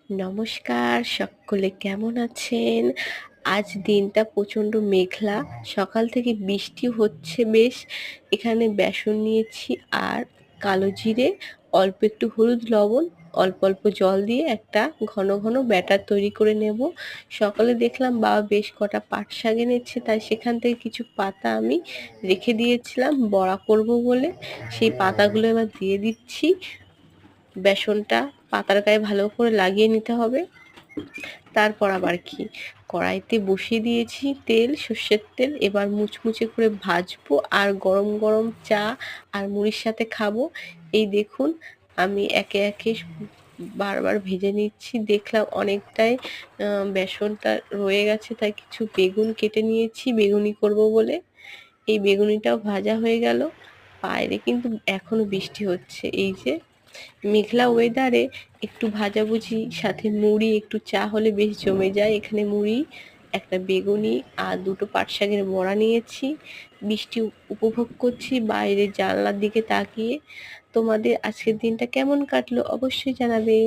নমস্কার, সকলে কেমন আছেন? আজ দিনটা প্রচণ্ড মেঘলা। সকাল থেকে বৃষ্টি হচ্ছে বেশ। এখানে বেসন নিয়েছি আর কালো জিরে, অল্প একটু হলুদ, লবণ, অল্প অল্প জল দিয়ে একটা ঘন ঘন ব্যাটার তৈরি করে নেব। সকালে দেখলাম বাবা বেশ কটা পাট শাক এনেছে, তাই সেখান থেকে কিছু পাতা আমি রেখে দিয়েছিলাম বড়া করব বলে। সেই পাতাগুলো এবার দিয়ে দিচ্ছি। বেসনটা পাতার গায়ে ভালো করে লাগিয়ে নিতে হবে। তারপর আবার কি, কড়াইতে বসিয়ে দিয়েছি তেল, সর্ষের তেল। এবার মুচমুচে করে ভাজবো আর গরম গরম চা আর মুড়ির সাথে খাবো। এই দেখুন, আমি একে একে বারবার ভেজে নিচ্ছি। দেখলাম অনেকটাই বেসনটা রয়ে গেছে, তাই কিছু বেগুন কেটে নিয়েছি বেগুনি করব বলে। এই বেগুনিটাও ভাজা হয়ে গেল। বাইরে কিন্তু এখনো বৃষ্টি হচ্ছে। এই যে মেঘলা ওয়েদারে একটু ভাজাভুজি সাথে মুড়ি একটু চা হলে বেশ জমে যায়। এখানে মুড়ি, একটা বেগুনি আর দুটো পাট শাকের বড়া নিয়েছি। বৃষ্টি উপভোগ করছি বাইরের জানলার দিকে তাকিয়ে। তোমাদের আজকের দিনটা কেমন কাটলো অবশ্যই জানাবে।